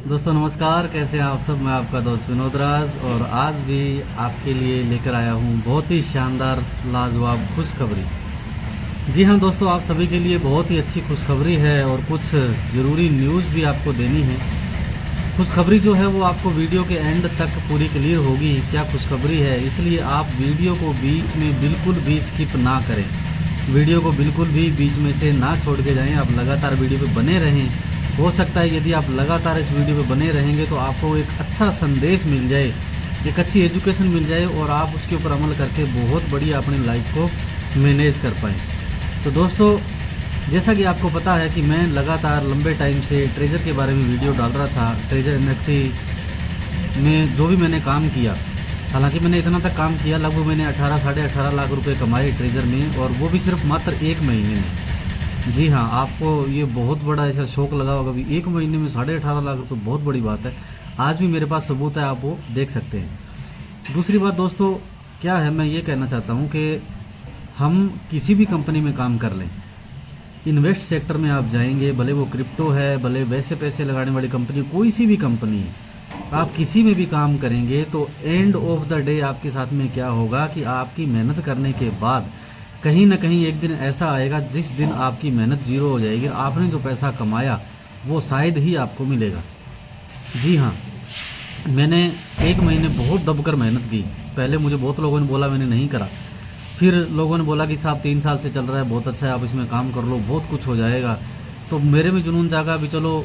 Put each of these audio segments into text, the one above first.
दोस्तों नमस्कार, कैसे हैं आप सब। मैं आपका दोस्त विनोद राज और आज भी आपके लिए लेकर आया हूं बहुत ही शानदार लाजवाब खुशखबरी। जी हाँ दोस्तों, आप सभी के लिए बहुत ही अच्छी खुशखबरी है और कुछ ज़रूरी न्यूज़ भी आपको देनी है। खुशखबरी जो है वो आपको वीडियो के एंड तक पूरी क्लियर होगी क्या खुशखबरी है, इसलिए आप वीडियो को बीच में बिल्कुल भी स्किप ना करें। वीडियो को बिल्कुल भी बीच में से ना छोड़ के जाएं, आप लगातार वीडियो पे बने रहें। हो सकता है यदि आप लगातार इस वीडियो पे बने रहेंगे तो आपको एक अच्छा संदेश मिल जाए, एक अच्छी एजुकेशन मिल जाए और आप उसके ऊपर अमल करके बहुत बढ़िया अपनी लाइफ को मैनेज कर पाएँ। तो दोस्तों, जैसा कि आपको पता है कि मैं लगातार लंबे टाइम से ट्रेजर के बारे में वीडियो डाल रहा था। ट्रेजर एनएफटी में जो भी मैंने काम किया, हालांकि मैंने इतना तक काम किया, लगभग मैंने 18 साढ़े 18 लाख रुपए कमाए ट्रेजर में, और वो भी सिर्फ मात्र एक महीने में। जी हाँ, आपको ये बहुत बड़ा ऐसा शौक लगा होगा भी एक महीने में 18.5 लाख रुपए बहुत बड़ी बात है। आज भी मेरे पास सबूत है, आप वो देख सकते हैं। दूसरी बात दोस्तों क्या है, मैं ये कहना चाहता हूँ कि हम किसी भी कंपनी में काम कर लें, इन्वेस्ट सेक्टर में आप जाएंगे, भले वो क्रिप्टो है, भले वैसे पैसे लगाने वाली कंपनी, कोई सी भी कंपनी है, आप किसी में भी काम करेंगे तो एंड ऑफ द डे आपके साथ में क्या होगा कि आपकी मेहनत करने के बाद कहीं ना कहीं एक दिन ऐसा आएगा जिस दिन आपकी मेहनत जीरो हो जाएगी। आपने जो पैसा कमाया वो शायद ही आपको मिलेगा। जी हाँ, मैंने एक महीने बहुत दबकर मेहनत की। पहले मुझे बहुत लोगों ने बोला, मैंने नहीं करा। फिर लोगों ने बोला कि साहब 3 साल से चल रहा है, बहुत अच्छा है, आप इसमें काम कर लो, बहुत कुछ हो जाएगा। तो मेरे में जुनून जागा भी चलो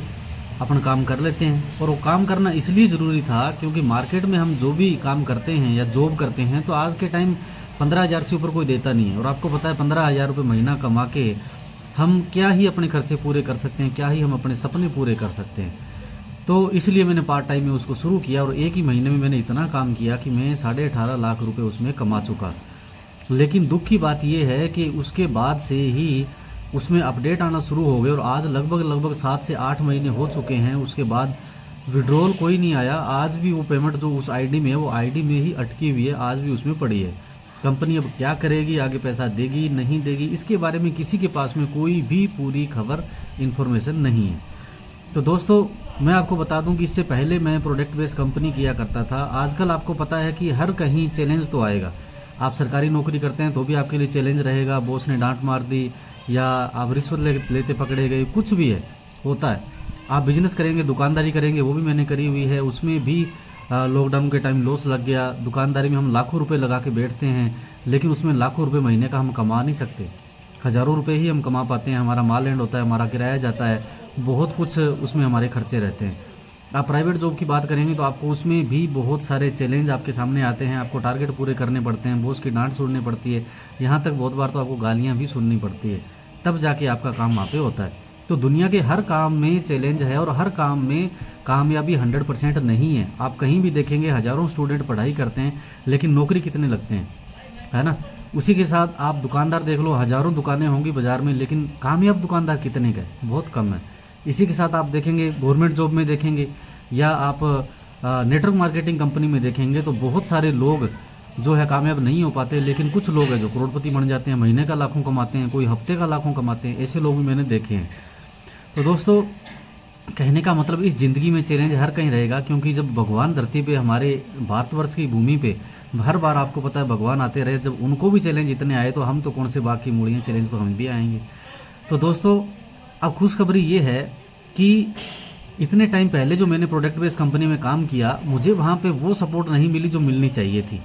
अपन काम कर लेते हैं। और वो काम करना इसलिए ज़रूरी था क्योंकि मार्केट में हम जो भी काम करते हैं या जॉब करते हैं तो आज के टाइम 15,000 से ऊपर कोई देता नहीं है। और आपको पता है 15,000 रुपये महीना कमा के हम क्या ही अपने खर्चे पूरे कर सकते हैं, क्या ही हम अपने सपने पूरे कर सकते हैं। तो इसलिए मैंने पार्ट टाइम में उसको शुरू किया और एक ही महीने में मैंने इतना काम किया कि मैं 18.5 लाख रुपये उसमें कमा चुका। लेकिन दुख की बात यह है कि उसके बाद से ही उसमें अपडेट आना शुरू हो गए और आज लगभग 7 से 8 महीने हो चुके हैं। उसके बाद विड्रॉल कोई नहीं आया। आज भी वो पेमेंट जो उस आईडी में है वो आईडी में ही अटकी हुई है, आज भी उसमें पड़ी है। कंपनी अब क्या करेगी, आगे पैसा देगी नहीं देगी, इसके बारे में किसी के पास में कोई भी पूरी खबर इन्फॉर्मेशन नहीं है। तो दोस्तों मैं आपको बता दूं कि इससे पहले मैं प्रोडक्ट बेस्ड कंपनी किया करता था। आजकल आपको पता है कि हर कहीं चैलेंज तो आएगा। आप सरकारी नौकरी करते हैं तो भी आपके लिए चैलेंज रहेगा, बॉस ने डांट मार दी या आप रिश्वत लेते पकड़े गए, कुछ भी है, होता है। आप बिजनेस करेंगे, दुकानदारी करेंगे, वो भी मैंने करी हुई है, उसमें भी लॉकडाउन के टाइम लॉस लग गया। दुकानदारी में हम लाखों रुपए लगा के बैठते हैं, लेकिन उसमें लाखों रुपए महीने का हम कमा नहीं सकते, हज़ारों रुपए ही हम कमा पाते हैं। हमारा माल एंड होता है, हमारा किराया जाता है, बहुत कुछ उसमें हमारे खर्चे रहते हैं। आप प्राइवेट जॉब की बात करेंगे तो आपको उसमें भी बहुत सारे चैलेंज आपके सामने आते हैं, आपको टारगेट पूरे करने पड़ते हैं, बॉस की डांट सुननी पड़ती है, यहाँ तक बहुत बार तो आपको गालियाँ भी सुननी पड़ती है, तब जाके आपका काम वहाँ पे होता है। तो दुनिया के हर काम में चैलेंज है और हर काम में कामयाबी 100% नहीं है। आप कहीं भी देखेंगे हज़ारों स्टूडेंट पढ़ाई करते हैं लेकिन नौकरी कितने लगते हैं, है ना। उसी के साथ आप दुकानदार देख लो, हज़ारों दुकानें होंगी बाज़ार में लेकिन कामयाब दुकानदार कितने का, बहुत कम है। इसी के साथ आप देखेंगे गवर्नमेंट जॉब में देखेंगे या आप नेटवर्क मार्केटिंग कंपनी में देखेंगे तो बहुत सारे लोग जो है कामयाब नहीं हो पाते, लेकिन कुछ लोग हैं जो करोड़पति बन जाते हैं, महीने का लाखों कमाते हैं, कोई हफ्ते का लाखों कमाते हैं, ऐसे लोग भी मैंने देखे हैं। तो दोस्तों कहने का मतलब इस ज़िंदगी में चैलेंज हर कहीं रहेगा, क्योंकि जब भगवान धरती पे हमारे भारतवर्ष की भूमि पे हर बार आपको पता है भगवान आते रहे, जब उनको भी चैलेंज इतने आए तो हम तो कौन से बाकी मूड़ियाँ, चैलेंज तो हम भी आएंगे। तो दोस्तों अब खुशखबरी ये है कि इतने टाइम पहले जो मैंने प्रोडक्ट बेस्ड कंपनी में काम किया, मुझे वहाँ पे वो सपोर्ट नहीं मिली जो मिलनी चाहिए थी।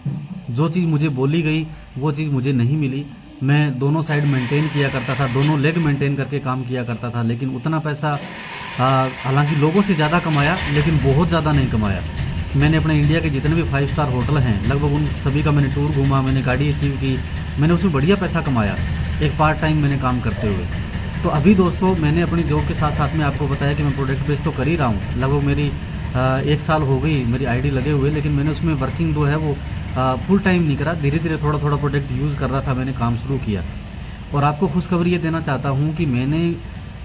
जो चीज़ मुझे बोली गई वो चीज़ मुझे नहीं मिली। मैं दोनों साइड मेंटेन किया करता था, दोनों लेग मेंटेन करके काम किया करता था, लेकिन उतना पैसा हालांकि लोगों से ज़्यादा कमाया लेकिन बहुत ज़्यादा नहीं कमाया। मैंने अपने इंडिया के जितने भी 5 स्टार होटल हैं लगभग उन सभी का मैंने टूर घूमा, मैंने गाड़ी अचीव की, मैंने उसमें बढ़िया पैसा कमाया एक पार्ट टाइम मैंने काम करते हुए। तो अभी दोस्तों मैंने अपनी जॉब के साथ साथ में आपको बताया कि मैं प्रोडक्ट बेस तो कर ही रहा हूँ। लगभग मेरी 1 साल हो गई मेरी आईडी लगे हुए, लेकिन मैंने उसमें वर्किंग जो है वो फुल टाइम नहीं करा, धीरे धीरे थोड़ा थोड़ा प्रोडक्ट यूज़ कर रहा था, मैंने काम शुरू किया। और आपको खुशखबरी ये देना चाहता हूँ कि मैंने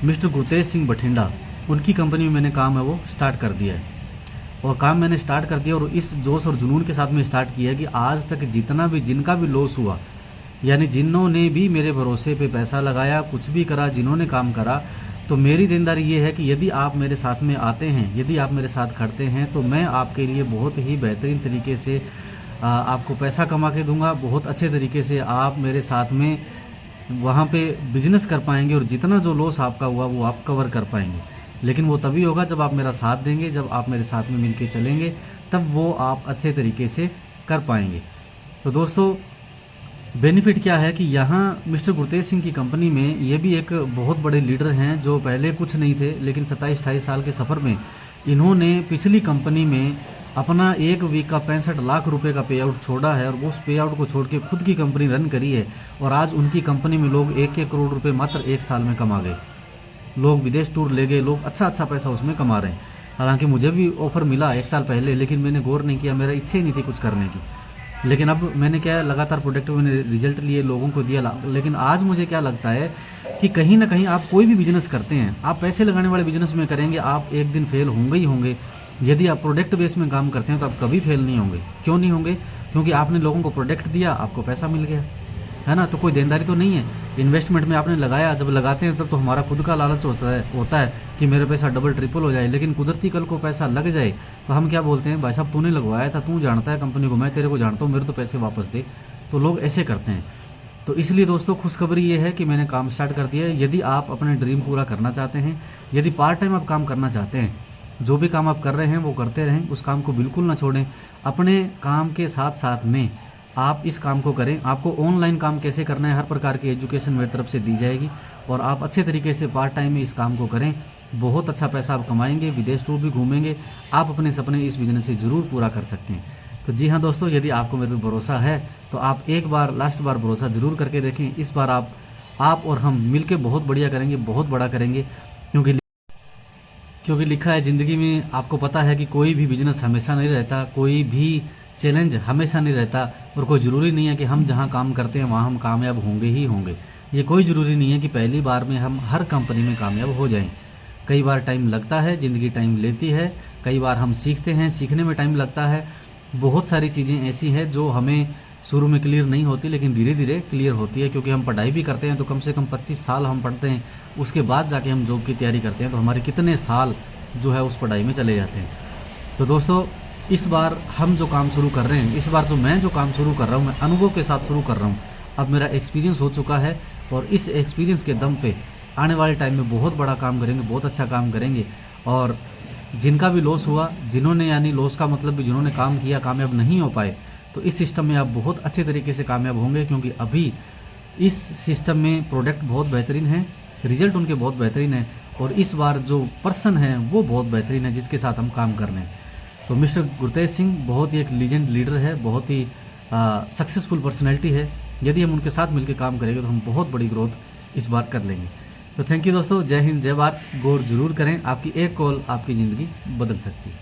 मिस्टर गुरतेज सिंह बठिंडा उनकी कंपनी में मैंने काम है वो स्टार्ट कर दिया है। और काम मैंने स्टार्ट कर दिया और इस जोश और जुनून के साथ में स्टार्ट किया कि आज तक जितना भी जिनका भी लॉस हुआ, यानी जिन्होंने भी मेरे भरोसे पे पैसा लगाया, कुछ भी करा, जिन्होंने काम करा, तो मेरी देनदारी ये है कि यदि आप मेरे साथ में आते हैं, यदि आप मेरे साथ खड़ते हैं, तो मैं आपके लिए बहुत ही बेहतरीन तरीके से आपको पैसा कमा के दूंगा। बहुत अच्छे तरीके से आप मेरे साथ में वहाँ पे बिजनेस कर पाएंगे और जितना जो लॉस आपका हुआ वो आप कवर कर पाएंगे। लेकिन वो तभी होगा जब आप मेरा साथ देंगे, जब आप मेरे साथ में मिलके चलेंगे, तब वो आप अच्छे तरीके से कर पाएंगे। तो दोस्तों, बेनिफिट क्या है कि यहाँ मिस्टर गुरतेज सिंह की कंपनी में ये भी एक बहुत बड़े लीडर हैं जो पहले कुछ नहीं थे, लेकिन 27-28 साल के सफ़र में इन्होंने पिछली कंपनी में अपना 1 वीक का 65 लाख रुपए का पे आउट छोड़ा है और उस पे आउट को छोड़ के खुद की कंपनी रन करी है। और आज उनकी कंपनी में लोग 1-1 करोड़ रुपए मात्र 1 साल में कमा गए। लोग विदेश टूर ले गए, लोग अच्छा पैसा उसमें कमा रहे हैं। हालांकि मुझे भी ऑफर मिला 1 साल पहले, लेकिन मैंने गौर नहीं किया, मेरा इच्छा ही नहीं थी कुछ करने की। लेकिन अब मैंने क्या लगातार प्रोडक्ट मैंने रिजल्ट लिए, लोगों को दिया। लेकिन आज मुझे क्या लगता है कि कहीं ना कहीं आप कोई भी बिजनेस करते हैं, आप पैसे लगाने वाले बिजनेस में करेंगे, आप एक दिन फेल होंगे ही होंगे। यदि आप प्रोडक्ट बेस में काम करते हैं तो आप कभी फेल नहीं होंगे। क्यों नहीं होंगे? क्योंकि आपने लोगों को प्रोडक्ट दिया, आपको पैसा मिल गया, है ना। तो कोई देनदारी तो नहीं है। इन्वेस्टमेंट में आपने लगाया, जब लगाते हैं तब तो हमारा खुद का लालच होता है कि मेरा पैसा डबल ट्रिपल हो जाए। लेकिन कुदरती कल को पैसा लग जाए तो हम क्या बोलते हैं, भाई साहब तूने लगवाया था, तू जानता है कंपनी को, मैं तेरे को जानता हूँ, मेरे तो पैसे वापस दे। तो लोग ऐसे करते हैं। तो इसलिए दोस्तों, खुशखबरी ये है कि मैंने काम स्टार्ट कर दिया है। यदि आप अपने ड्रीम पूरा करना चाहते हैं, यदि पार्ट टाइम आप काम करना चाहते हैं, जो भी काम आप कर रहे हैं वो करते रहें, उस काम को बिल्कुल ना छोड़ें। अपने काम के साथ साथ में आप इस काम को करें। आपको ऑनलाइन काम कैसे करना है, हर प्रकार की एजुकेशन मेरी तरफ से दी जाएगी और आप अच्छे तरीके से पार्ट टाइम में इस काम को करें। बहुत अच्छा पैसा आप कमाएंगे, विदेश टूर भी घूमेंगे। आप अपने सपने इस बिजनेस से ज़रूर पूरा कर सकते हैं। तो जी हाँ दोस्तों, यदि आपको मेरे पे भरोसा है तो आप एक बार लास्ट बार भरोसा ज़रूर करके देखें। इस बार आप और हम मिलके बहुत बढ़िया करेंगे, बहुत बड़ा करेंगे। क्योंकि लिखा है ज़िंदगी में, आपको पता है कि कोई भी बिजनेस हमेशा नहीं रहता, कोई भी चैलेंज हमेशा नहीं रहता, और कोई ज़रूरी नहीं है कि हम जहां काम करते हैं वहां हम कामयाब होंगे ही होंगे। ये कोई ज़रूरी नहीं है कि पहली बार में हम हर कंपनी में कामयाब हो जाएं। कई बार टाइम लगता है, ज़िंदगी टाइम लेती है। कई बार हम सीखते हैं, सीखने में टाइम लगता है। बहुत सारी चीज़ें ऐसी हैं जो हमें शुरू में क्लियर नहीं होती, लेकिन धीरे धीरे क्लियर होती है। क्योंकि हम पढ़ाई भी करते हैं तो कम से कम 25 साल हम पढ़ते हैं, उसके बाद जाके हम जॉब की तैयारी करते हैं, तो हमारे कितने साल जो है उस पढ़ाई में चले जाते हैं। तो दोस्तों, इस बार हम जो काम शुरू कर रहे हैं, इस बार जो मैं जो काम शुरू कर रहा हूँ, मैं अनुभव के साथ शुरू कर रहा हूँ। अब मेरा एक्सपीरियंस हो चुका है और इस एक्सपीरियंस के दम पे आने वाले टाइम में बहुत बड़ा काम करेंगे, बहुत अच्छा काम करेंगे। और जिनका भी लॉस हुआ, जिन्होंने, यानी लॉस का मतलब भी जिन्होंने काम किया कामयाब नहीं हो पाए, तो इस सिस्टम में आप बहुत अच्छे तरीके से कामयाब होंगे। क्योंकि अभी इस सिस्टम में प्रोडक्ट बहुत बेहतरीन है, रिजल्ट उनके बहुत बेहतरीन है, और इस बार जो पर्सन है वो बहुत बेहतरीन है जिसके साथ हम काम कर रहे हैं। तो मिस्टर गुरतेज सिंह बहुत ही एक लीजेंड लीडर है, बहुत ही सक्सेसफुल पर्सनैलिटी है। यदि हम उनके साथ मिलकर काम करेंगे तो हम बहुत बड़ी ग्रोथ इस बार कर लेंगे। तो थैंक यू दोस्तों, जय हिंद, जय भारत। गौर जरूर करें, आपकी एक कॉल आपकी ज़िंदगी बदल सकती है।